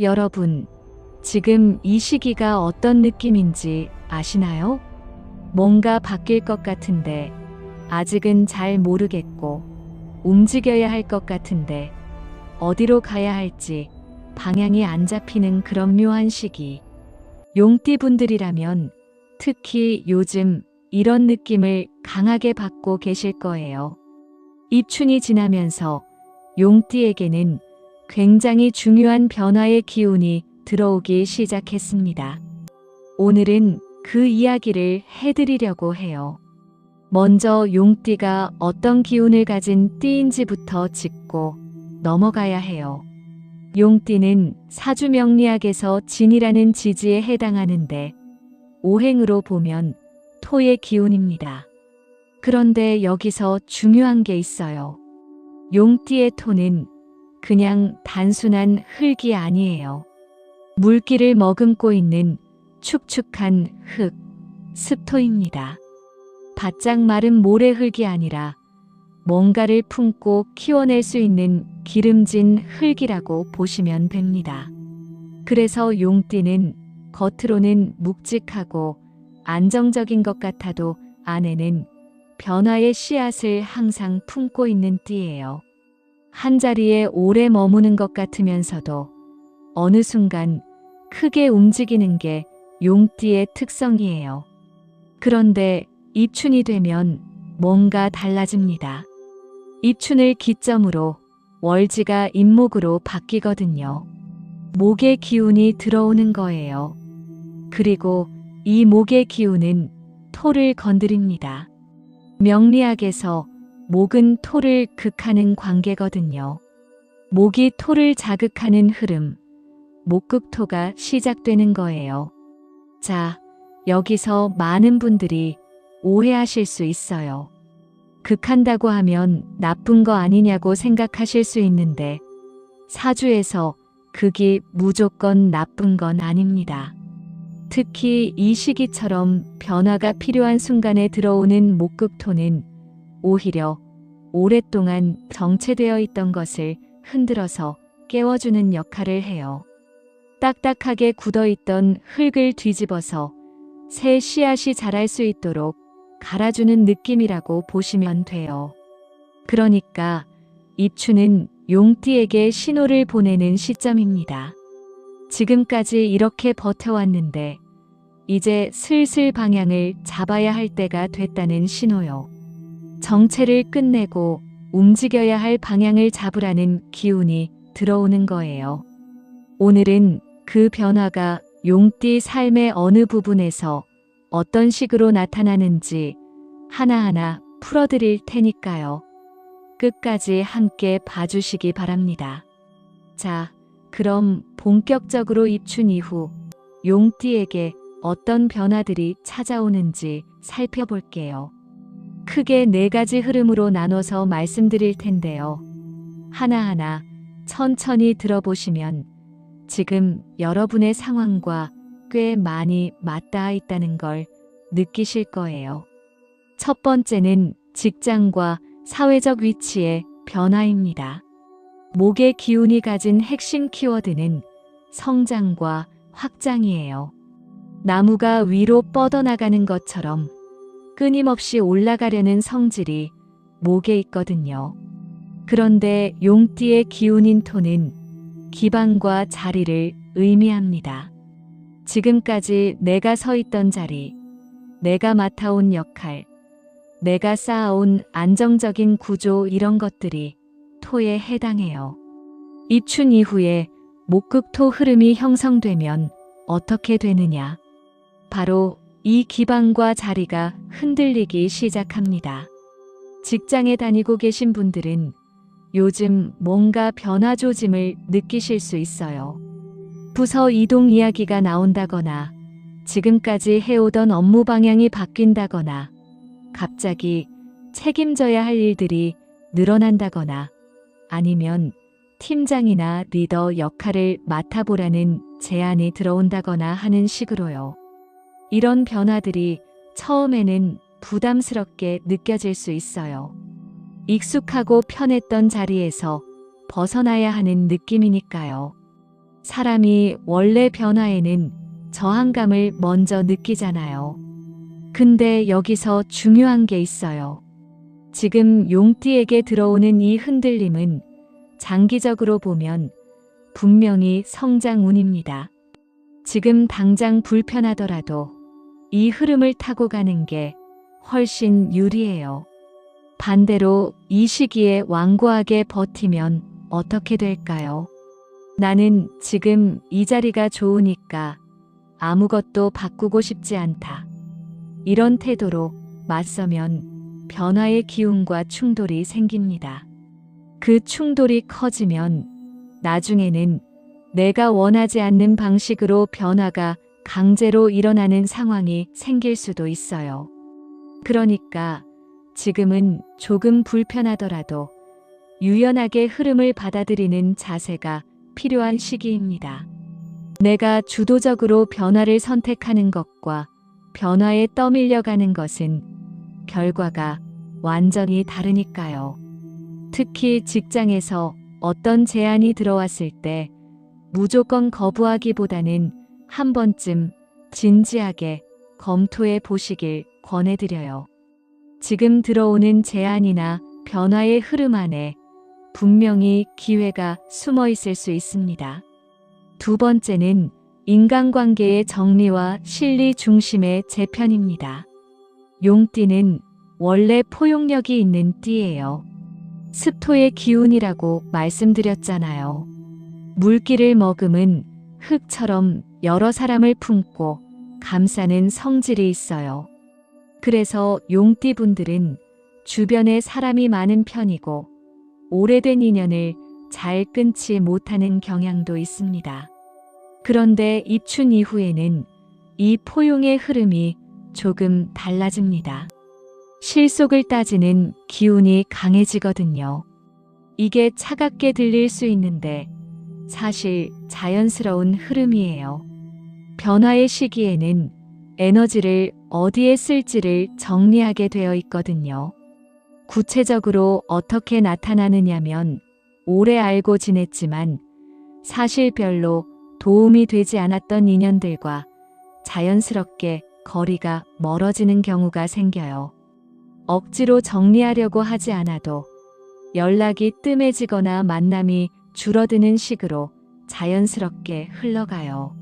여러분, 지금 이 시기가 어떤 느낌인지 아시나요? 뭔가 바뀔 것 같은데 아직은 잘 모르겠고, 움직여야 할 것 같은데 어디로 가야 할지 방향이 안 잡히는 그런 묘한 시기. 용띠분들이라면 특히 요즘 이런 느낌을 강하게 받고 계실 거예요. 입춘이 지나면서 용띠에게는 굉장히 중요한 변화의 기운이 들어오기 시작했습니다. 오늘은 그 이야기를 해드리려고 해요. 먼저 용띠가 어떤 기운을 가진 띠인지부터 짚고 넘어가야 해요. 용띠는 사주명리학에서 진이라는 지지에 해당하는데 오행으로 보면 토의 기운입니다. 그런데 여기서 중요한 게 있어요. 용띠의 토는 그냥 단순한 흙이 아니에요. 물기를 머금고 있는 축축한 흙, 습토입니다. 바짝 마른 모래흙이 아니라 뭔가를 품고 키워낼 수 있는 기름진 흙이라고 보시면 됩니다. 그래서 용띠는 겉으로는 묵직하고 안정적인 것 같아도 안에는 변화의 씨앗을 항상 품고 있는 띠예요. 한자리에 오래 머무는 것 같으면서도 어느 순간 크게 움직이는 게 용띠의 특성이에요. 그런데 입춘이 되면 뭔가 달라집니다. 입춘을 기점으로 월지가 임목으로 바뀌거든요. 목의 기운이 들어오는 거예요. 그리고 이 목의 기운은 토를 건드립니다. 명리학에서 목은 토를 극하는 관계거든요. 목이 토를 자극하는 흐름, 목극토가 시작되는 거예요. 자, 여기서 많은 분들이 오해하실 수 있어요. 극한다고 하면 나쁜 거 아니냐고 생각하실 수 있는데 사주에서 극이 무조건 나쁜 건 아닙니다. 특히 이 시기처럼 변화가 필요한 순간에 들어오는 목극토는 오히려 오랫동안 정체되어 있던 것을 흔들어서 깨워주는 역할을 해요. 딱딱하게 굳어있던 흙을 뒤집어서 새 씨앗이 자랄 수 있도록 갈아주는 느낌이라고 보시면 돼요. 그러니까 입춘은 용띠에게 신호를 보내는 시점입니다. 지금까지 이렇게 버텨왔는데 이제 슬슬 방향을 잡아야 할 때가 됐다는 신호요. 정체를 끝내고 움직여야 할 방향을 잡으라는 기운이 들어오는 거예요. 오늘은 그 변화가 용띠 삶의 어느 부분에서 어떤 식으로 나타나는지 하나하나 풀어드릴 테니까요. 끝까지 함께 봐주시기 바랍니다. 자, 그럼 본격적으로 입춘 이후 용띠에게 어떤 변화들이 찾아오는지 살펴볼게요. 크게 4가지 흐름으로 나눠서 말씀드릴 텐데요. 하나하나 천천히 들어보시면 지금 여러분의 상황과 꽤 많이 맞닿아 있다는 걸 느끼실 거예요. 첫 번째는 직장과 사회적 위치의 변화입니다. 목의 기운이 가진 핵심 키워드는 성장과 확장이에요. 나무가 위로 뻗어나가는 것처럼 끊임없이 올라가려는 성질이 목에 있거든요. 그런데 용띠의 기운인 토는 기반과 자리를 의미합니다. 지금까지 내가 서 있던 자리, 내가 맡아온 역할, 내가 쌓아온 안정적인 구조 이런 것들이 토에 해당해요. 입춘 이후에 목극토 흐름이 형성되면 어떻게 되느냐? 바로 이 기반과 자리가 흔들리기 시작합니다. 직장에 다니고 계신 분들은 요즘 뭔가 변화 조짐을 느끼실 수 있어요. 부서 이동 이야기가 나온다거나 지금까지 해오던 업무 방향이 바뀐다거나 갑자기 책임져야 할 일들이 늘어난다거나 아니면 팀장이나 리더 역할을 맡아보라는 제안이 들어온다거나 하는 식으로요. 이런 변화들이 처음에는 부담스럽게 느껴질 수 있어요. 익숙하고 편했던 자리에서 벗어나야 하는 느낌이니까요. 사람이 원래 변화에는 저항감을 먼저 느끼잖아요. 근데 여기서 중요한 게 있어요. 지금 용띠에게 들어오는 이 흔들림은 장기적으로 보면 분명히 성장운입니다. 지금 당장 불편하더라도 이 흐름을 타고 가는 게 훨씬 유리해요. 반대로 이 시기에 완고하게 버티면 어떻게 될까요? 나는 지금 이 자리가 좋으니까 아무것도 바꾸고 싶지 않다. 이런 태도로 맞서면 변화의 기운과 충돌이 생깁니다. 그 충돌이 커지면 나중에는 내가 원하지 않는 방식으로 변화가 강제로 일어나는 상황이 생길 수도 있어요. 그러니까 지금은 조금 불편하더라도 유연하게 흐름을 받아들이는 자세가 필요한 시기입니다. 내가 주도적으로 변화를 선택하는 것과 변화에 떠밀려가는 것은 결과가 완전히 다르니까요. 특히 직장에서 어떤 제안이 들어왔을 때 무조건 거부하기보다는 한 번쯤 진지하게 검토해 보시길 권해드려요. 지금 들어오는 제안이나 변화의 흐름 안에 분명히 기회가 숨어 있을 수 있습니다. 두 번째는 인간관계의 정리와 실리 중심의 재편입니다. 용띠는 원래 포용력이 있는 띠예요. 습토의 기운이라고 말씀드렸잖아요. 물기를 머금은 흙처럼 여러 사람을 품고 감싸는 성질이 있어요. 그래서 용띠 분들은 주변에 사람이 많은 편이고 오래된 인연을 잘 끊지 못하는 경향도 있습니다. 그런데 입춘 이후에는 이 포용의 흐름이 조금 달라집니다. 실속을 따지는 기운이 강해지거든요. 이게 차갑게 들릴 수 있는데 사실 자연스러운 흐름이에요. 변화의 시기에는 에너지를 어디에 쓸지를 정리하게 되어 있거든요. 구체적으로 어떻게 나타나느냐면 오래 알고 지냈지만 사실 별로 도움이 되지 않았던 인연들과 자연스럽게 거리가 멀어지는 경우가 생겨요. 억지로 정리하려고 하지 않아도 연락이 뜸해지거나 만남이 줄어드는 식으로 자연스럽게 흘러가요.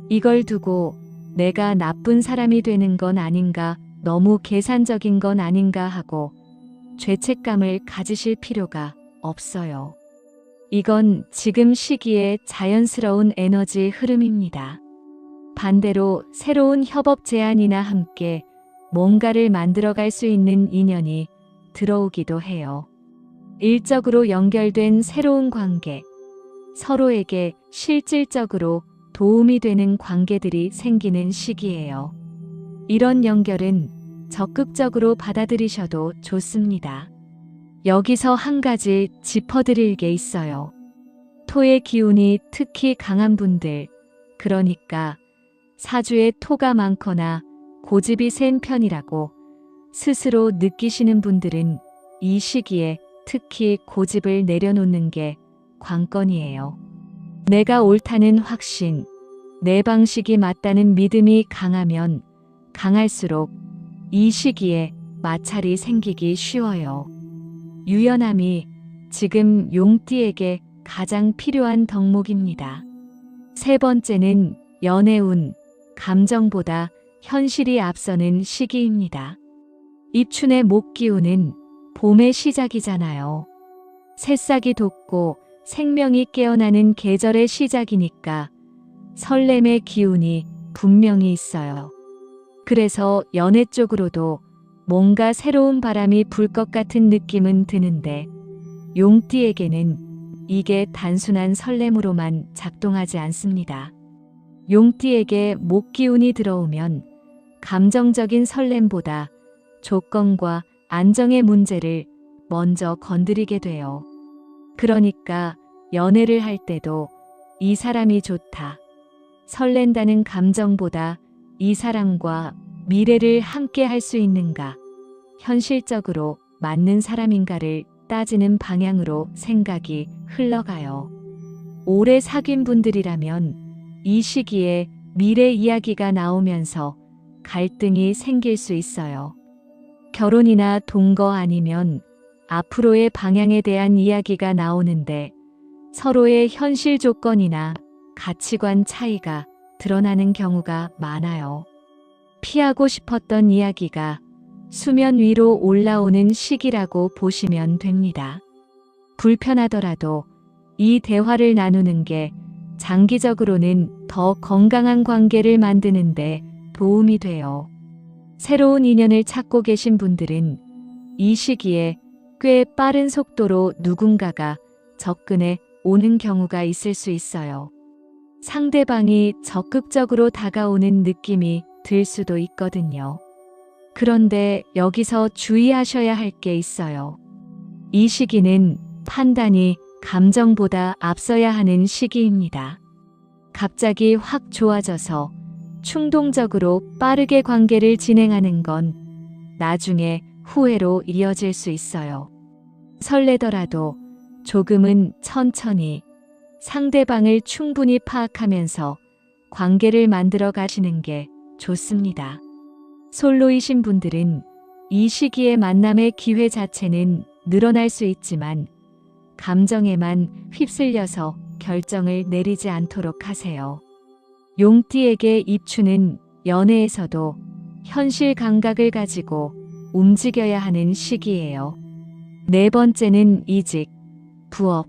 이걸 두고 내가 나쁜 사람이 되는 건 아닌가, 너무 계산적인 건 아닌가 하고 죄책감을 가지실 필요가 없어요. 이건 지금 시기의 자연스러운 에너지 흐름입니다. 반대로 새로운 협업 제안이나 함께 뭔가를 만들어갈 수 있는 인연이 들어오기도 해요. 일적으로 연결된 새로운 관계, 서로에게 실질적으로 도움이 되는 관계들이 생기는 시기예요. 이런 연결은 적극적으로 받아들이셔도 좋습니다. 여기서 한 가지 짚어드릴 게 있어요. 토의 기운이 특히 강한 분들, 그러니까 사주에 토가 많거나 고집이 센 편이라고 스스로 느끼시는 분들은 이 시기에 특히 고집을 내려놓는 게 관건이에요. 내가 옳다는 확신, 내 방식이 맞다는 믿음이 강하면 강할수록 이 시기에 마찰이 생기기 쉬워요. 유연함이 지금 용띠에게 가장 필요한 덕목입니다. 세 번째는 연애운, 감정보다 현실이 앞서는 시기입니다. 입춘의 목기운은 봄의 시작이잖아요. 새싹이 돋고 생명이 깨어나는 계절의 시작이니까 설렘의 기운이 분명히 있어요. 그래서 연애 쪽으로도 뭔가 새로운 바람이 불 것 같은 느낌은 드는데 용띠에게는 이게 단순한 설렘으로만 작동하지 않습니다. 용띠에게 목기운이 들어오면 감정적인 설렘보다 조건과 안정의 문제를 먼저 건드리게 돼요. 그러니까 연애를 할 때도 이 사람이 좋다, 설렌다는 감정보다 이 사람과 미래를 함께 할 수 있는가, 현실적으로 맞는 사람인가를 따지는 방향으로 생각이 흘러가요. 오래 사귄 분들이라면 이 시기에 미래 이야기가 나오면서 갈등이 생길 수 있어요. 결혼이나 동거 아니면 앞으로의 방향에 대한 이야기가 나오는데 서로의 현실 조건이나 가치관 차이가 드러나는 경우가 많아요. 피하고 싶었던 이야기가 수면 위로 올라오는 시기라고 보시면 됩니다. 불편하더라도 이 대화를 나누는 게 장기적으로는 더 건강한 관계를 만드는데 도움이 돼요. 새로운 인연을 찾고 계신 분들은 이 시기에 꽤 빠른 속도로 누군가가 접근해 오는 경우가 있을 수 있어요. 상대방이 적극적으로 다가오는 느낌이 들 수도 있거든요. 그런데 여기서 주의하셔야 할 게 있어요. 이 시기는 판단이 감정보다 앞서야 하는 시기입니다. 갑자기 확 좋아져서 충동적으로 빠르게 관계를 진행하는 건 나중에 후회로 이어질 수 있어요. 설레더라도 조금은 천천히 상대방을 충분히 파악하면서 관계를 만들어 가시는 게 좋습니다. 솔로이신 분들은 이 시기의 만남의 기회 자체는 늘어날 수 있지만 감정에만 휩쓸려서 결정을 내리지 않도록 하세요. 용띠에게 입춘은 연애에서도 현실 감각을 가지고 움직여야 하는 시기예요. 네 번째는 이직, 부업,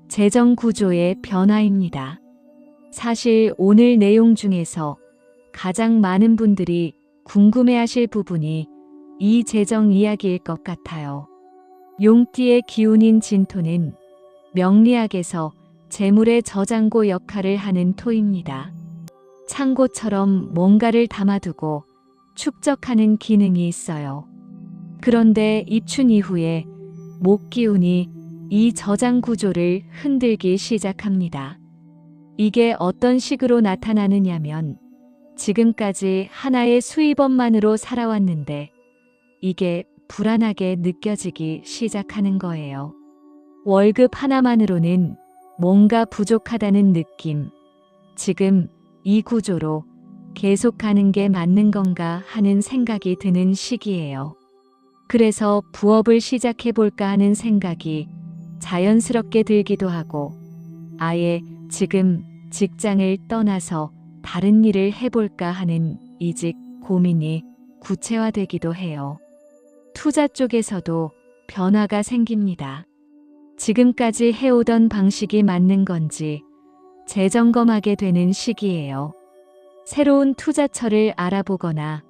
재정 구조의 변화입니다. 사실 오늘 내용 중에서 가장 많은 분들이 궁금해하실 부분이 이 재정 이야기일 것 같아요. 용띠의 기운인 진토는 명리학에서 재물의 저장고 역할을 하는 토입니다. 창고처럼 뭔가를 담아두고 축적하는 기능이 있어요. 그런데 입춘 이후에 목 기운이 이 저장 구조를 흔들기 시작합니다. 이게 어떤 식으로 나타나느냐면 지금까지 하나의 수입원만으로 살아왔는데 이게 불안하게 느껴지기 시작하는 거예요. 월급 하나만으로는 뭔가 부족하다는 느낌. 지금 이 구조로 계속 가는 게 맞는 건가 하는 생각이 드는 시기예요. 그래서 부업을 시작해 볼까 하는 생각이 자연스럽게 들기도 하고 아예 지금 직장을 떠나서 다른 일을 해볼까 하는 이직 고민이 구체화되기도 해요. 투자 쪽에서도 변화가 생깁니다. 지금까지 해오던 방식이 맞는 건지 재점검하게 되는 시기예요. 새로운 투자처를 알아보거나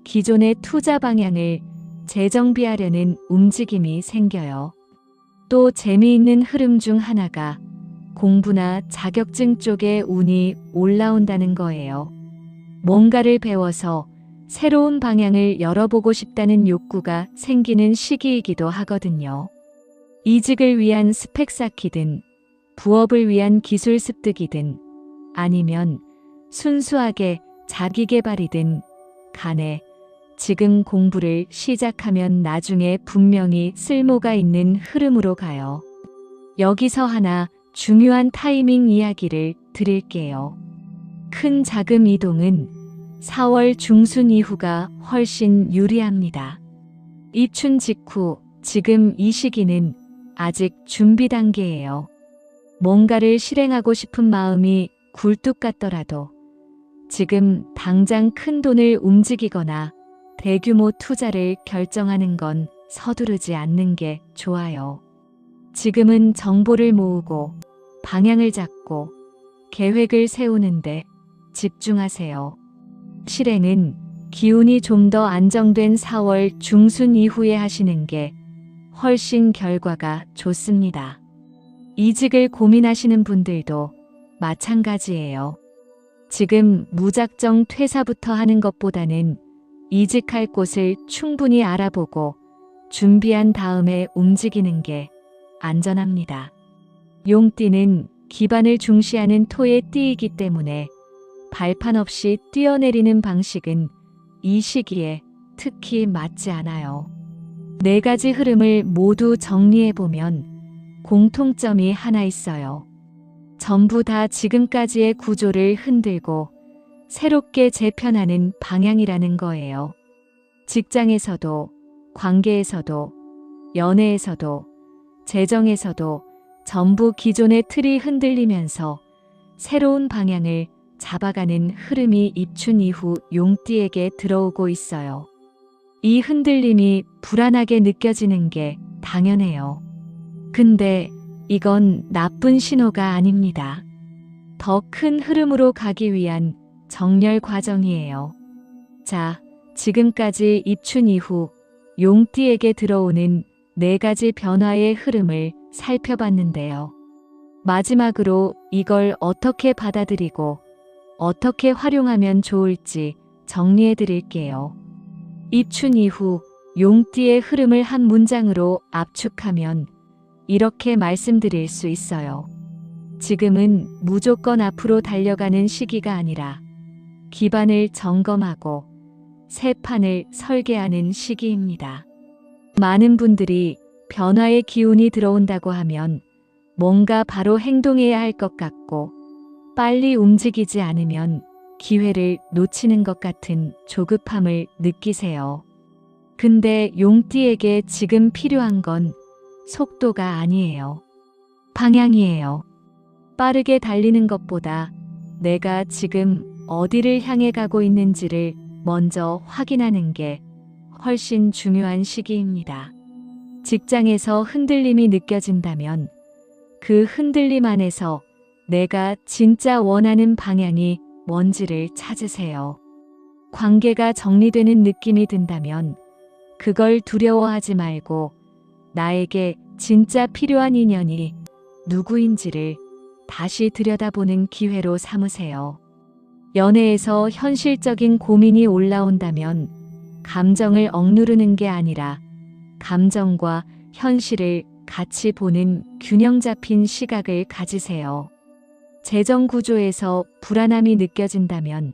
기존의 투자 방향을 재정비하려는 움직임이 생겨요. 또 재미있는 흐름 중 하나가 공부나 자격증 쪽에 운이 올라온다는 거예요. 뭔가를 배워서 새로운 방향을 열어보고 싶다는 욕구가 생기는 시기이기도 하거든요. 이직을 위한 스펙 쌓기든 부업을 위한 기술 습득이든 아니면 순수하게 자기계발이든 간에 지금 공부를 시작하면 나중에 분명히 쓸모가 있는 흐름으로 가요. 여기서 하나 중요한 타이밍 이야기를 드릴게요. 큰 자금 이동은 4월 중순 이후가 훨씬 유리합니다. 입춘 직후 지금 이 시기는 아직 준비 단계예요. 뭔가를 실행하고 싶은 마음이 굴뚝 같더라도 지금 당장 큰 돈을 움직이거나 대규모 투자를 결정하는 건 서두르지 않는 게 좋아요. 지금은 정보를 모으고 방향을 잡고 계획을 세우는데 집중하세요. 실행은 기운이 좀 더 안정된 4월 중순 이후에 하시는 게 훨씬 결과가 좋습니다. 이직을 고민하시는 분들도 마찬가지예요. 지금 무작정 퇴사부터 하는 것보다는 이직할 곳을 충분히 알아보고 준비한 다음에 움직이는 게 안전합니다. 용띠는 기반을 중시하는 토의 띠이기 때문에 발판 없이 뛰어내리는 방식은 이 시기에 특히 맞지 않아요. 네 가지 흐름을 모두 정리해보면 공통점이 하나 있어요. 전부 다 지금까지의 구조를 흔들고 새롭게 재편하는 방향이라는 거예요. 직장에서도, 관계에서도, 연애에서도, 재정에서도 전부 기존의 틀이 흔들리면서 새로운 방향을 잡아가는 흐름이 입춘 이후 용띠에게 들어오고 있어요. 이 흔들림이 불안하게 느껴지는 게 당연해요. 근데 이건 나쁜 신호가 아닙니다. 더 큰 흐름으로 가기 위한 정렬 과정이에요. 자, 지금까지 입춘 이후 용띠에게 들어오는 4가지 변화의 흐름을 살펴봤는데요. 마지막으로 이걸 어떻게 받아들이고 어떻게 활용하면 좋을지 정리해 드릴게요. 입춘 이후 용띠의 흐름을 한 문장으로 압축하면 이렇게 말씀드릴 수 있어요. 지금은 무조건 앞으로 달려가는 시기가 아니라 기반을 점검하고 새 판을 설계하는 시기입니다. 많은 분들이 변화의 기운이 들어온다고 하면 뭔가 바로 행동해야 할 것 같고 빨리 움직이지 않으면 기회를 놓치는 것 같은 조급함을 느끼세요. 근데 용띠에게 지금 필요한 건 속도가 아니에요. 방향이에요. 빠르게 달리는 것보다 내가 지금 어디를 향해 가고 있는지를 먼저 확인하는 게 훨씬 중요한 시기입니다. 직장에서 흔들림이 느껴진다면 그 흔들림 안에서 내가 진짜 원하는 방향이 뭔지를 찾으세요. 관계가 정리되는 느낌이 든다면 그걸 두려워하지 말고 나에게 진짜 필요한 인연이 누구인지를 다시 들여다보는 기회로 삼으세요. 연애에서 현실적인 고민이 올라온다면 감정을 억누르는 게 아니라 감정과 현실을 같이 보는 균형 잡힌 시각을 가지세요. 재정 구조에서 불안함이 느껴진다면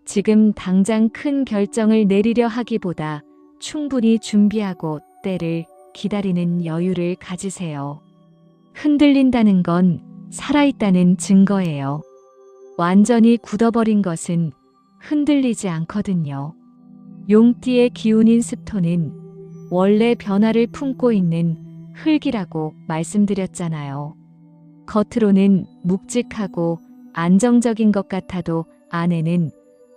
지금 당장 큰 결정을 내리려 하기보다 충분히 준비하고 때를 기다리는 여유를 가지세요. 흔들린다는 건 살아있다는 증거예요. 완전히 굳어버린 것은 흔들리지 않거든요. 용띠의 기운인 스톤은 원래 변화를 품고 있는 흙이라고 말씀드렸잖아요. 겉으로는 묵직하고 안정적인 것 같아도 안에는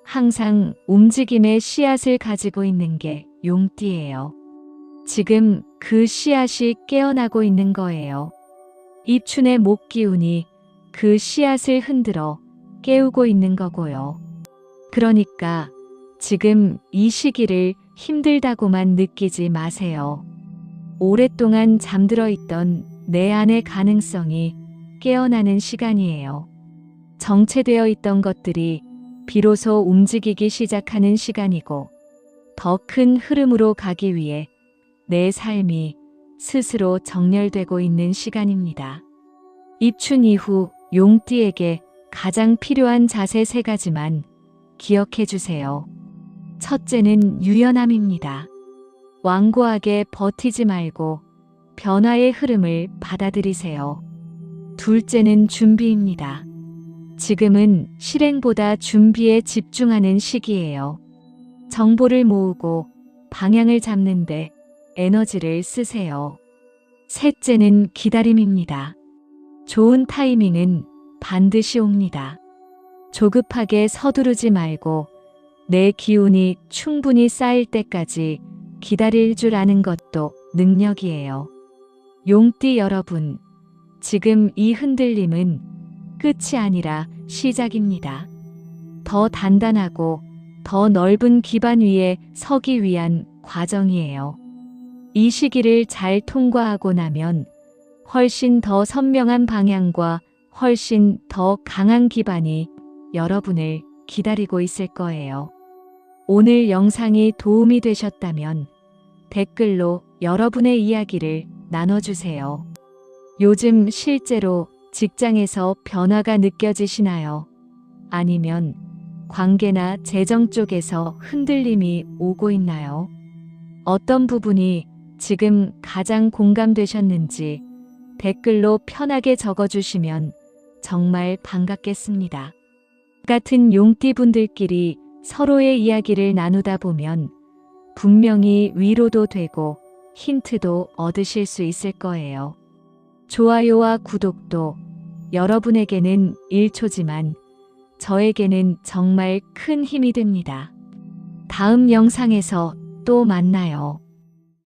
항상 움직임의 씨앗을 가지고 있는 게 용띠예요. 지금 그 씨앗이 깨어나고 있는 거예요. 입춘의 목 기운이 그 씨앗을 흔들어 깨우고 있는 거고요. 그러니까 지금 이 시기를 힘들다고만 느끼지 마세요. 오랫동안 잠들어 있던 내 안의 가능성이 깨어나는 시간이에요. 정체되어 있던 것들이 비로소 움직이기 시작하는 시간이고 더 큰 흐름으로 가기 위해 내 삶이 스스로 정렬되고 있는 시간입니다. 입춘 이후 용띠에게 가장 필요한 자세 3가지만 기억해 주세요. 첫째는 유연함입니다. 완고하게 버티지 말고 변화의 흐름을 받아들이세요. 둘째는 준비입니다. 지금은 실행보다 준비에 집중하는 시기예요. 정보를 모으고 방향을 잡는데 에너지를 쓰세요. 셋째는 기다림입니다. 좋은 타이밍은 반드시 옵니다. 조급하게 서두르지 말고 내 기운이 충분히 쌓일 때까지 기다릴 줄 아는 것도 능력이에요. 용띠 여러분, 지금 이 흔들림은 끝이 아니라 시작입니다. 더 단단하고 더 넓은 기반 위에 서기 위한 과정이에요. 이 시기를 잘 통과하고 나면 훨씬 더 선명한 방향과 훨씬 더 강한 기반이 여러분을 기다리고 있을 거예요. 오늘 영상이 도움이 되셨다면 댓글로 여러분의 이야기를 나눠주세요. 요즘 실제로 직장에서 변화가 느껴지시나요? 아니면 관계나 재정 쪽에서 흔들림이 오고 있나요? 어떤 부분이 지금 가장 공감되셨는지 댓글로 편하게 적어주시면 정말 반갑겠습니다. 같은 용띠분들끼리 서로의 이야기를 나누다 보면 분명히 위로도 되고 힌트도 얻으실 수 있을 거예요. 좋아요와 구독도 여러분에게는 1초지만 저에게는 정말 큰 힘이 됩니다. 다음 영상에서 또 만나요.